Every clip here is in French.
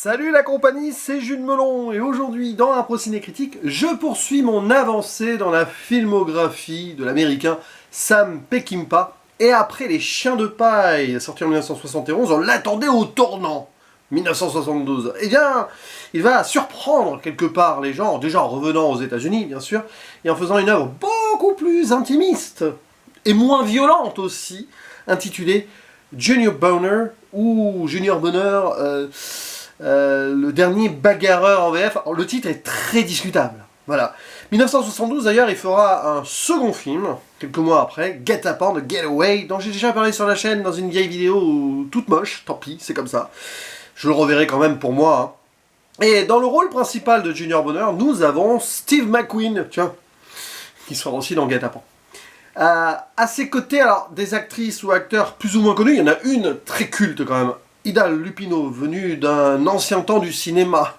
Salut la compagnie, c'est Jules Melon et aujourd'hui dans Impro Ciné Critique, je poursuis mon avancée dans la filmographie de l'américain Sam Peckinpah. Et après Les Chiens de paille, sorti en 1971, on l'attendait au tournant, 1972. Eh bien, il va surprendre quelque part les gens, déjà en revenant aux États-Unis bien sûr, et en faisant une œuvre beaucoup plus intimiste et moins violente aussi, intitulée Junior Bonner ou Junior Bonheur. Le dernier bagarreur en VF. Alors, le titre est très discutable. Voilà. 1972 d'ailleurs, il fera un second film, quelques mois après, Get Up On, Get Away, dont j'ai déjà parlé sur la chaîne dans une vieille vidéo toute moche, tant pis, c'est comme ça. Je le reverrai quand même pour moi. Hein. Et dans le rôle principal de Junior Bonheur, nous avons Steve McQueen, tiens, qui sera aussi dans Get Up On. À ses côtés, alors, des actrices ou acteurs plus ou moins connus, il y en a une très culte quand même. Ida Lupino, venue d'un ancien temps du cinéma,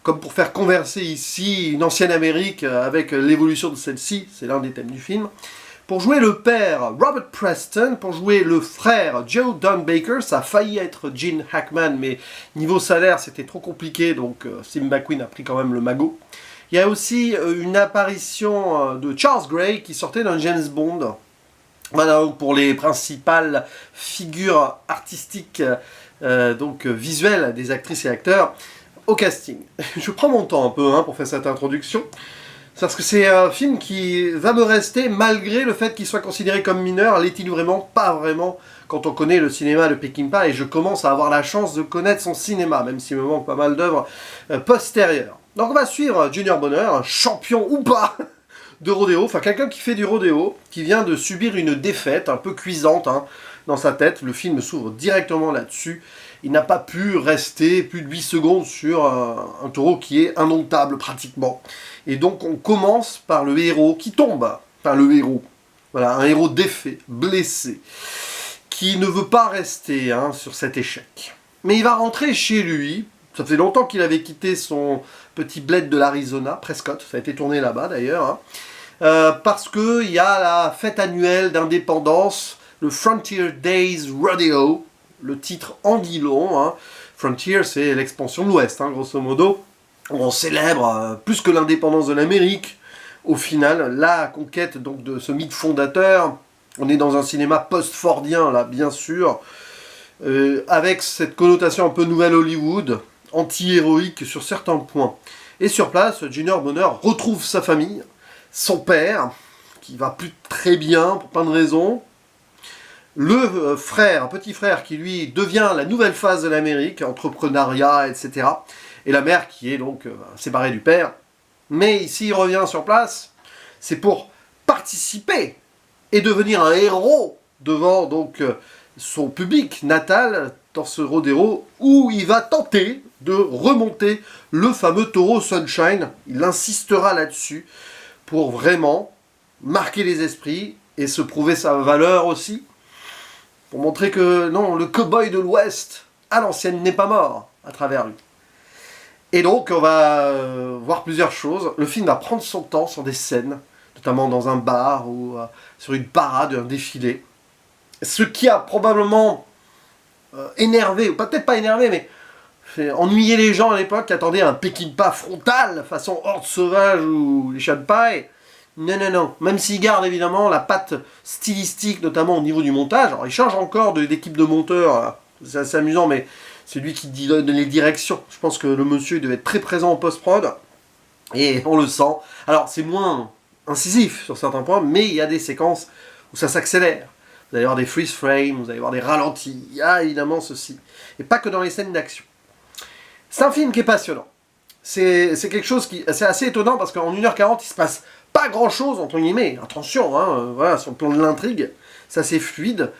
comme pour faire converser ici une ancienne Amérique avec l'évolution de celle-ci, c'est l'un des thèmes du film. Pour jouer le père, Robert Preston. Pour jouer le frère, Joe Don Baker. Ça a failli être Gene Hackman, mais niveau salaire, c'était trop compliqué, donc Steve McQueen a pris quand même le magot. Il y a aussi une apparition de Charles Gray qui sortait d'un James Bond. Voilà, pour les principales figures artistiques, visuelles des actrices et acteurs au casting. Je prends mon temps un peu pour faire cette introduction, parce que c'est un film qui va me rester malgré le fait qu'il soit considéré comme mineur. L'est-il vraiment? Pas vraiment, quand on connaît le cinéma de Peckinpah, et je commence à avoir la chance de connaître son cinéma, même s'il me manque pas mal d'œuvres postérieures. Donc on va suivre Junior Bonheur, champion ou pas de rodéo, enfin quelqu'un qui fait du rodéo, qui vient de subir une défaite un peu cuisante dans sa tête. Le film s'ouvre directement là-dessus. Il n'a pas pu rester plus de 8 secondes sur un taureau qui est indomptable pratiquement. Et donc on commence par le héros qui tombe. Enfin le héros, voilà, un héros défait, blessé, qui ne veut pas rester sur cet échec. Mais il va rentrer chez lui. Ça fait longtemps qu'il avait quitté son petit bled de l'Arizona, Prescott, ça a été tourné là-bas d'ailleurs, parce qu'il y a la fête annuelle d'indépendance, le Frontier Days Rodeo, le titre en dit long. Frontier, c'est l'expansion de l'Ouest, grosso modo, où on célèbre plus que l'indépendance de l'Amérique, au final, la conquête donc, de ce mythe fondateur. On est dans un cinéma post-fordien, là, bien sûr, avec cette connotation un peu nouvelle Hollywood, anti-héroïque sur certains points. Et sur place, Junior Bonheur retrouve sa famille, son père, qui va plus très bien pour plein de raisons, le frère, un petit frère qui lui devient la nouvelle phase de l'Amérique, entrepreneuriat, etc. Et la mère qui est donc séparée du père. Mais ici, il revient sur place, c'est pour participer et devenir un héros devant donc son public natal dans ce rodéo où il va tenter de remonter le fameux taureau Sunshine. Il insistera là-dessus pour vraiment marquer les esprits et se prouver sa valeur aussi, pour montrer que non, le cow-boy de l'Ouest à l'ancienne n'est pas mort à travers lui. Et donc on va voir plusieurs choses. Le film va prendre son temps sur des scènes, notamment dans un bar ou sur une parade, un défilé. Ce qui a probablement énervé, ou peut-être pas énervé, mais fait ennuyer les gens à l'époque qui attendaient un Peckinpah frontal, façon Horde Sauvage ou Les Chiens de paille. Non, non, non. Même s'il garde évidemment la patte stylistique, notamment au niveau du montage. Alors il change encore d'équipe de monteurs, c'est assez amusant, mais c'est lui qui donne les directions. Je pense que le monsieur il devait être très présent en post-prod, et on le sent. Alors c'est moins incisif sur certains points, mais il y a des séquences où ça s'accélère. Vous allez avoir des freeze frames, vous allez avoir des ralentis, il y a évidemment ceci. Et pas que dans les scènes d'action. C'est un film qui est passionnant. C'est quelque chose qui c'est assez étonnant parce qu'en 1h40, il se passe pas grand chose, entre guillemets. Attention, voilà, sur le plan de l'intrigue, c'est assez fluide.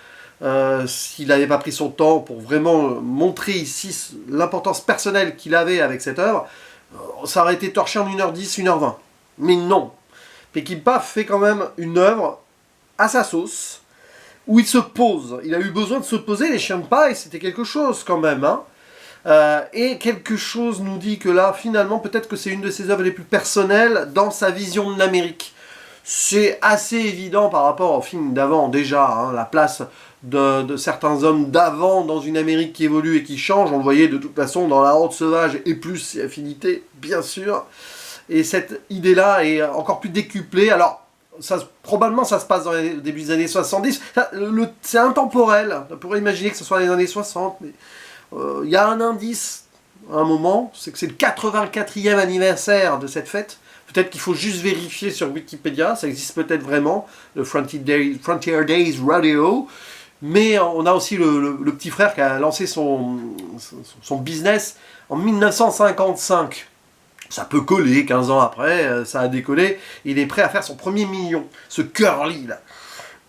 S'il n'avait pas pris son temps pour vraiment montrer ici l'importance personnelle qu'il avait avec cette œuvre, ça aurait été torché en 1h10, 1h20. Mais non. Peckinpah fait quand même une œuvre à sa sauce, où il se pose. Il a eu besoin de se poser. Les Chiens de paille, c'était quelque chose quand même. Et quelque chose nous dit que là, finalement, peut-être que c'est une de ses œuvres les plus personnelles dans sa vision de l'Amérique. C'est assez évident par rapport au film d'avant déjà, la place de certains hommes d'avant dans une Amérique qui évolue et qui change. On le voyait de toute façon dans La Horde sauvage et plus ses affinités, bien sûr. Et cette idée-là est encore plus décuplée. Alors, probablement ça se passe dans les début des années 70. C'est intemporel. On pourrait imaginer que ce soit les années 60, mais il y a un indice à un moment, c'est que c'est le 84e anniversaire de cette fête. Peut-être qu'il faut juste vérifier sur Wikipédia, ça existe peut-être vraiment, le Frontier Days Rodeo. Mais on a aussi le petit frère qui a lancé son business en 1955. Ça peut coller, 15 ans après, ça a décollé. Il est prêt à faire son premier million, ce Curly là.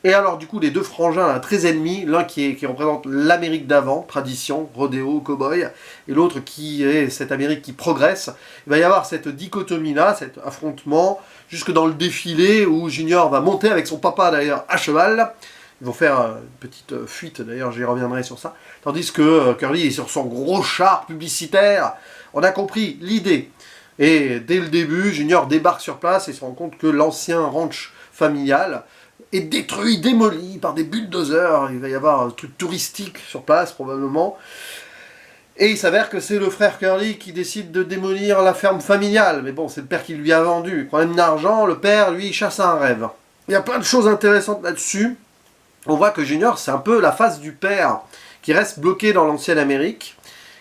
Et alors du coup, les deux frangins, là, très ennemis, l'un qui représente l'Amérique d'avant, tradition, rodéo, cow-boy, et l'autre qui est cette Amérique qui progresse. Il va y avoir cette dichotomie-là, cet affrontement, jusque dans le défilé où Junior va monter avec son papa d'ailleurs à cheval. Ils vont faire une petite fuite, d'ailleurs j'y reviendrai sur ça. Tandis que Curly est sur son gros char publicitaire. On a compris l'idée. Et dès le début, Junior débarque sur place et se rend compte que l'ancien ranch familial est détruit, démoli par des bulldozers. Il va y avoir un truc touristique sur place, probablement. Et il s'avère que c'est le frère Curly qui décide de démolir la ferme familiale. Mais bon, c'est le père qui lui a vendu. Problème d'argent, le père, lui, il chasse un rêve. Il y a plein de choses intéressantes là-dessus. On voit que Junior, c'est un peu la face du père qui reste bloqué dans l'ancienne Amérique,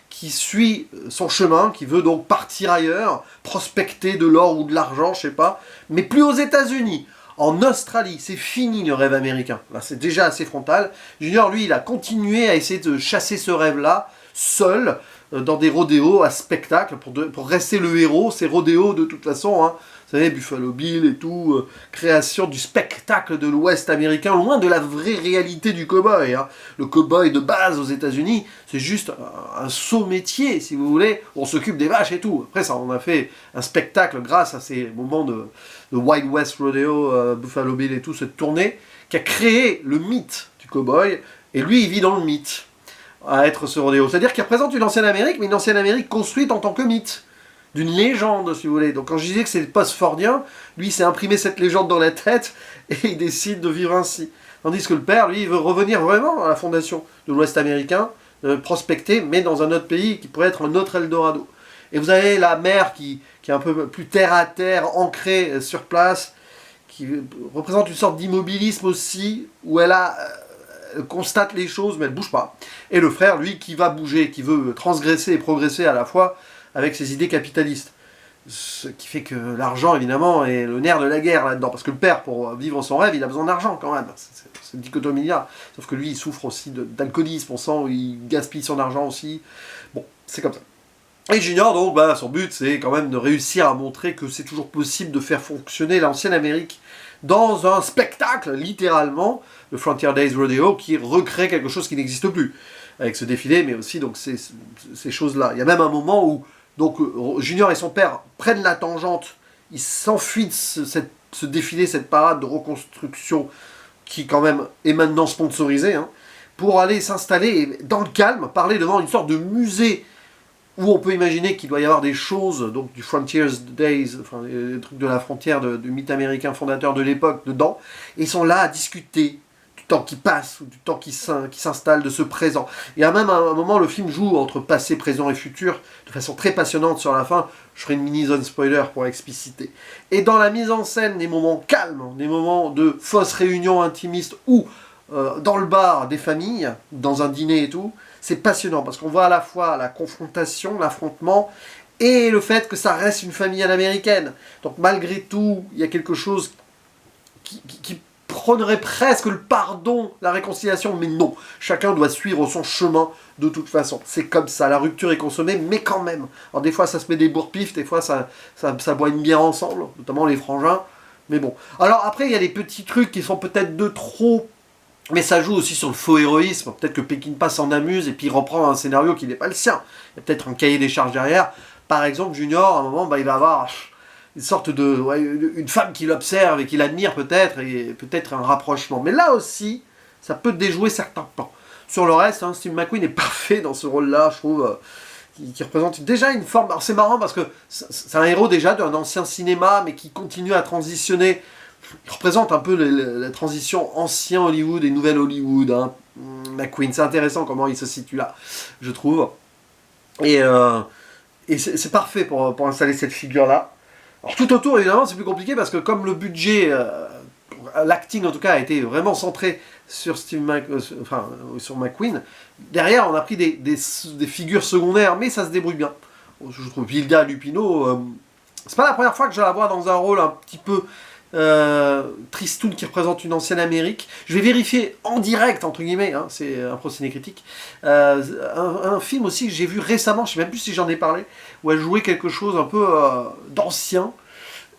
qui suit son chemin, qui veut donc partir ailleurs, prospecter de l'or ou de l'argent, je sais pas, mais plus aux États-Unis. En Australie, c'est fini le rêve américain. Là, c'est déjà assez frontal. Junior, lui, il a continué à essayer de chasser ce rêve-là, seul, dans des rodéos à spectacle, pour rester le héros. Ces rodéos, de toute façon, hein, vous savez, Buffalo Bill et tout, création du spectacle de l'Ouest américain, loin de la vraie réalité du cow-boy. Hein. Le cow-boy de base aux États-Unis, c'est juste un sot métier, si vous voulez. On s'occupe des vaches et tout. Après ça, on a fait un spectacle grâce à ces moments de Wild West Rodeo, Buffalo Bill et tout, cette tournée, qui a créé le mythe du cow-boy. Et lui, il vit dans le mythe, à être ce rodéo. C'est-à-dire qu'il représente une ancienne Amérique, mais une ancienne Amérique construite en tant que mythe. D'une légende, si vous voulez. Donc quand je disais que c'est le post-fordien, lui, il s'est imprimé cette légende dans la tête et il décide de vivre ainsi. Tandis que le père, lui, il veut revenir vraiment à la fondation de l'Ouest américain, prospecter, mais dans un autre pays qui pourrait être un autre Eldorado. Et vous avez la mère qui est un peu plus terre-à-terre, ancrée sur place, qui représente une sorte d'immobilisme aussi, où elle constate les choses, mais elle ne bouge pas. Et le frère, lui, qui va bouger, qui veut transgresser et progresser à la fois, avec ses idées capitalistes. Ce qui fait que l'argent, évidemment, est le nerf de la guerre là-dedans. Parce que le père, pour vivre son rêve, il a besoin d'argent quand même. C'est cette dichotomie-là. Sauf que lui, il souffre aussi d'alcoolisme, on sent, il gaspille son argent aussi. Bon, c'est comme ça. Et Junior, donc, son but, c'est quand même de réussir à montrer que c'est toujours possible de faire fonctionner l'ancienne Amérique dans un spectacle, littéralement, le Frontier Days Rodeo, qui recrée quelque chose qui n'existe plus. Avec ce défilé, mais aussi donc ces choses-là. Il y a même un moment où donc Junior et son père prennent la tangente, ils s'enfuient de ce défilé, cette parade de reconstruction qui quand même est maintenant sponsorisée, hein, pour aller s'installer dans le calme, parler devant une sorte de musée où on peut imaginer qu'il doit y avoir des choses, donc du Frontier Days, enfin les trucs de la frontière du mythe américain fondateur de l'époque dedans, et ils sont là à discuter du temps qui passe, ou du temps qui s'installe, de ce présent. Et à même un moment, le film joue entre passé, présent et futur, de façon très passionnante sur la fin. Je ferai une mini-zone spoiler pour expliciter. Et dans la mise en scène, des moments calmes, des moments de fausses réunions intimistes, ou dans le bar des familles, dans un dîner et tout, c'est passionnant, parce qu'on voit à la fois la confrontation, l'affrontement, et le fait que ça reste une famille à l'américaine. Donc malgré tout, il y a quelque chose qui prônerait presque le pardon, la réconciliation, mais non. Chacun doit suivre son chemin de toute façon. C'est comme ça, la rupture est consommée, mais quand même. Alors des fois ça se met des bourre-pifs, des fois ça boit une bière ensemble, notamment les frangins, mais bon. Alors après, il y a des petits trucs qui sont peut-être de trop, mais ça joue aussi sur le faux héroïsme. Peut-être que Peckinpah s'en amuse et puis il reprend un scénario qui n'est pas le sien. Il y a peut-être un cahier des charges derrière. Par exemple, Junior, à un moment, il va avoir une sorte de... une femme qui l'observe et qui l'admire peut-être, et peut-être un rapprochement. Mais là aussi, ça peut déjouer certains plans. Sur le reste, hein, Steve McQueen est parfait dans ce rôle-là, je trouve, qui représente déjà une forme... Alors c'est marrant parce que c'est un héros déjà d'un ancien cinéma, mais qui continue à transitionner il représente un peu la transition ancien Hollywood et nouvelle Hollywood, hein. McQueen, c'est intéressant comment il se situe là, je trouve. Et c'est parfait pour installer cette figure-là. Alors tout autour, évidemment, c'est plus compliqué parce que comme le budget, l'acting en tout cas, a été vraiment centré sur sur McQueen, derrière, on a pris des figures secondaires, mais ça se débrouille bien. Je trouve Hilda Lupino, c'est pas la première fois que je la vois dans un rôle un petit peu tristoun qui représente une ancienne Amérique. Je vais vérifier en direct, entre guillemets, hein, c'est un procédé critique. Un film aussi que j'ai vu récemment, je sais même plus si j'en ai parlé, où elle jouait quelque chose un peu d'ancien,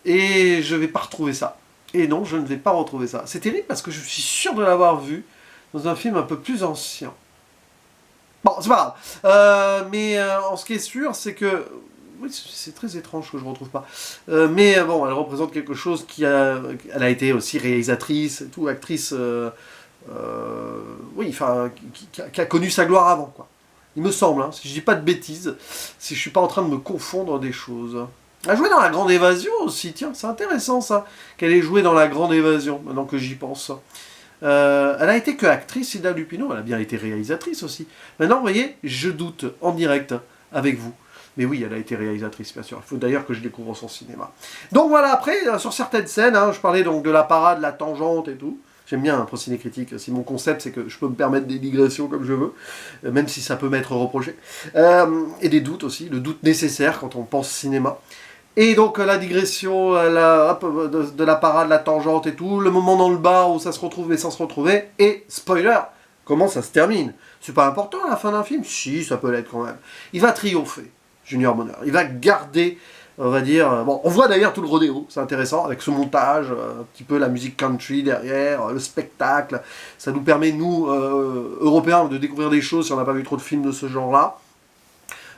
et je vais pas retrouver ça. Et non, je ne vais pas retrouver ça. C'est terrible parce que je suis sûr de l'avoir vu dans un film un peu plus ancien. Bon, c'est pas grave. En ce qui est sûr, c'est que... Oui, c'est très étrange que je ne retrouve pas. Mais bon, elle représente quelque chose Elle a été aussi réalisatrice, et tout, actrice... oui, enfin, qui a connu sa gloire avant, quoi. Il me semble, hein, si je dis pas de bêtises, si je suis pas en train de me confondre des choses. Elle a joué dans La Grande Évasion aussi, tiens, c'est intéressant ça, qu'elle ait joué dans La Grande Évasion, maintenant que j'y pense. Elle a été que actrice, Hilda Lupino, elle a bien été réalisatrice aussi. Maintenant, vous voyez, je doute en direct avec vous. Mais oui, elle a été réalisatrice, bien sûr. Il faut d'ailleurs que je découvre son cinéma. Donc voilà, après, sur certaines scènes, hein, je parlais donc de la parade, la tangente et tout. J'aime bien un procédé critique, si mon concept c'est que je peux me permettre des digressions comme je veux, même si ça peut m'être reproché. Et des doutes aussi, le doute nécessaire quand on pense cinéma. Et donc la digression de la parade, la tangente et tout, le moment dans le bar où ça se retrouve mais sans se retrouver, et spoiler, comment ça se termine. C'est pas important à la fin d'un film? Si, ça peut l'être quand même. Il va triompher, Junior Bonheur. Il va garder, on va dire... Bon, on voit d'ailleurs tout le rodéo, c'est intéressant, avec ce montage, un petit peu la musique country derrière, le spectacle. Ça nous permet, nous, Européens, de découvrir des choses si on n'a pas vu trop de films de ce genre-là.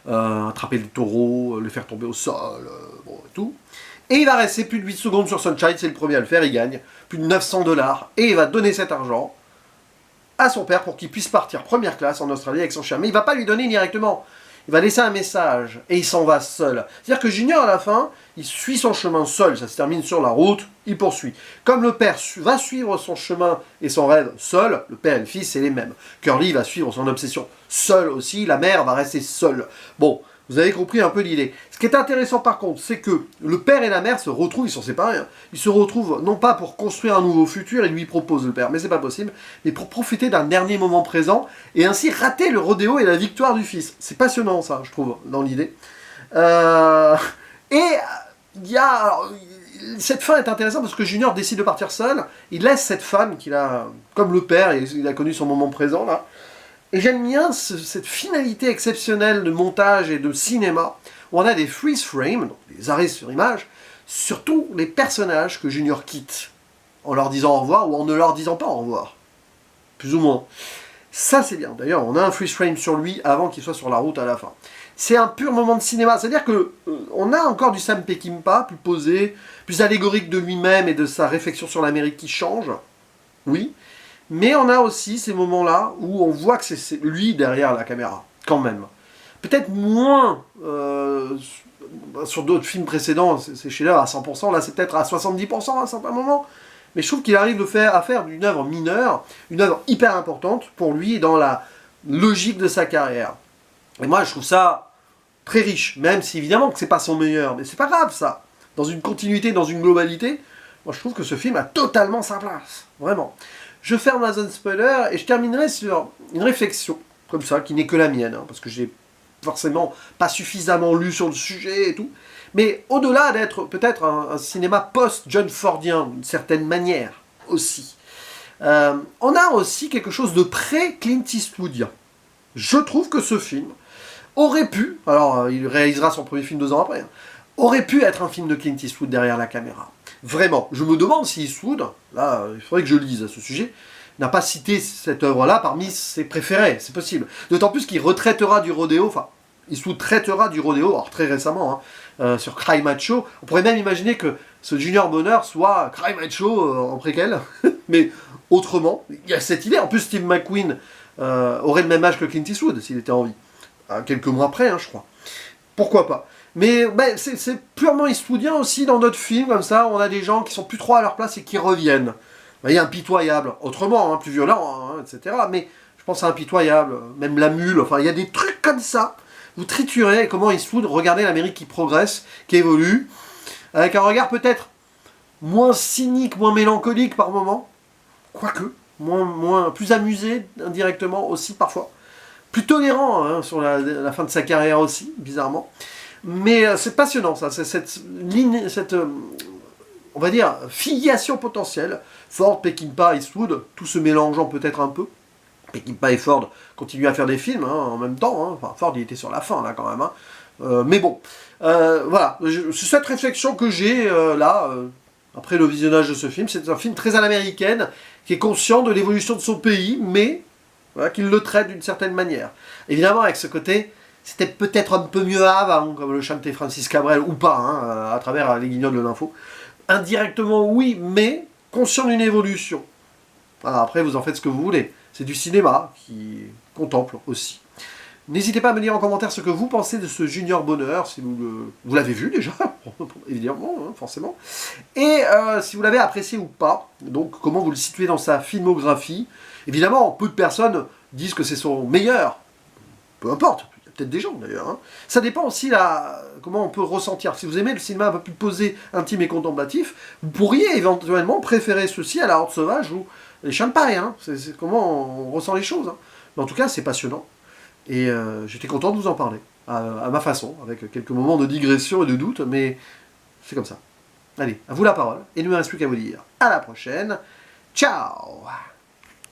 Attraper le taureau, le faire tomber au sol, bon, et tout. Et il va rester plus de 8 secondes sur Sunshine, c'est le premier à le faire, il gagne plus de 900 $, et il va donner cet argent à son père pour qu'il puisse partir première classe en Australie avec son chien. Mais il ne va pas lui donner directement, il va laisser un message, et il s'en va seul. C'est-à-dire que Junior, à la fin, il suit son chemin seul, ça se termine sur la route, il poursuit. Comme le père va suivre son chemin et son rêve seul, le père et le fils, c'est les mêmes. Curly va suivre son obsession seul aussi, la mère va rester seule. Bon, vous avez compris un peu l'idée. Ce qui est intéressant par contre, c'est que le père et la mère se retrouvent, ils sont séparés, hein. Ils se retrouvent non pas pour construire un nouveau futur, et lui propose le père, mais c'est pas possible, mais pour profiter d'un dernier moment présent, et ainsi rater le rodéo et la victoire du fils. C'est passionnant ça, je trouve, dans l'idée. Et il y a... Alors, cette fin est intéressante parce que Junior décide de partir seul, il laisse cette femme qu'il a, comme le père, il a connu son moment présent là. Et j'aime bien cette finalité exceptionnelle de montage et de cinéma, où on a des freeze frames, donc des arrêts sur image, sur tous les personnages que Junior quitte, en leur disant au revoir ou en ne leur disant pas au revoir. Plus ou moins. Ça c'est bien. D'ailleurs, on a un freeze frame sur lui avant qu'il soit sur la route à la fin. C'est un pur moment de cinéma, c'est-à-dire que on a encore du Sam Peckinpah, plus posé, plus allégorique de lui-même et de sa réflexion sur l'Amérique qui change, oui, mais on a aussi ces moments-là où on voit que c'est lui derrière la caméra, quand même. Peut-être moins sur d'autres films précédents, c'est chez là à 100%, là c'est peut-être à 70% à certains moments, mais je trouve qu'il arrive à faire d'une œuvre mineure, une œuvre hyper importante pour lui dans la logique de sa carrière. Et moi je trouve ça très riche, même si évidemment que c'est pas son meilleur, mais c'est pas grave ça. Dans une continuité, dans une globalité, moi je trouve que ce film a totalement sa place, vraiment. Je ferme la zone spoiler et je terminerai sur une réflexion, comme ça, qui n'est que la mienne, hein, parce que j'ai forcément pas suffisamment lu sur le sujet et tout, mais au-delà d'être peut-être un cinéma post-John Fordien, d'une certaine manière, aussi, on a aussi quelque chose de pré-Clint Eastwoodien. Je trouve que ce film aurait pu, alors il réalisera son premier film 2 ans après, hein, aurait pu être un film de Clint Eastwood derrière la caméra. Vraiment, je me demande si Eastwood, là il faudrait que je lise à ce sujet, n'a pas cité cette œuvre-là parmi ses préférés, c'est possible. D'autant plus qu'il retraitera du rodéo, enfin, Eastwood traitera du rodéo, alors très récemment, hein, sur Cry Macho. On pourrait même imaginer que ce Junior Bonheur soit Cry Macho en préquel, mais autrement, il y a cette idée. En plus, Steve McQueen aurait le même âge que Clint Eastwood, s'il était en vie. Quelques mois après, hein, je crois. Pourquoi pas? Mais ben, c'est purement eastwoodien aussi dans d'autres films, comme ça, on a des gens qui sont plus trop à leur place et qui reviennent. Il y a Impitoyable, autrement, hein, plus violent, hein, etc. Mais je pense à Impitoyable, même La Mule, enfin il y a des trucs comme ça. Vous triturez comment Eastwood, regardez l'Amérique qui progresse, qui évolue, avec un regard peut-être moins cynique, moins mélancolique par moment, quoique, plus amusé indirectement aussi parfois, plus tolérant hein, sur la fin de sa carrière aussi, bizarrement. Mais c'est passionnant ça, c'est cette ligne, on va dire, filiation potentielle, Ford, Peckinpah, Eastwood, tout se mélangeant peut-être un peu. Peckinpah et Ford continuent à faire des films hein, en même temps, hein. Enfin, Ford il était sur la fin là quand même, hein. Mais bon, voilà, c'est cette réflexion que j'ai là, après le visionnage de ce film. C'est un film très à l'américaine, qui est conscient de l'évolution de son pays, mais voilà, qu'il le traite d'une certaine manière. Évidemment avec ce côté... C'était peut-être un peu mieux avant, comme le chantait Francis Cabrel, ou pas, hein, à travers les guignols de l'info. Indirectement, oui, mais conscient d'une évolution. Voilà, après, vous en faites ce que vous voulez. C'est du cinéma qui contemple aussi. N'hésitez pas à me dire en commentaire ce que vous pensez de ce Junior Bonheur, si vous l'avez vu déjà, évidemment, hein, forcément. Et si vous l'avez apprécié ou pas, donc comment vous le situez dans sa filmographie. Évidemment, peu de personnes disent que c'est son meilleur. Peu importe. Peut-être des gens d'ailleurs. Hein. Ça dépend aussi comment on peut ressentir. Si vous aimez le cinéma un peu plus posé, intime et contemplatif, vous pourriez éventuellement préférer ceci à La Horde Sauvage ou Les Chiens de Paille. Hein. C'est comment on ressent les choses. Hein. Mais en tout cas, c'est passionnant. Et j'étais content de vous en parler, à ma façon, avec quelques moments de digression et de doute, mais c'est comme ça. Allez, à vous la parole, et il ne me reste plus qu'à vous dire à la prochaine. Ciao!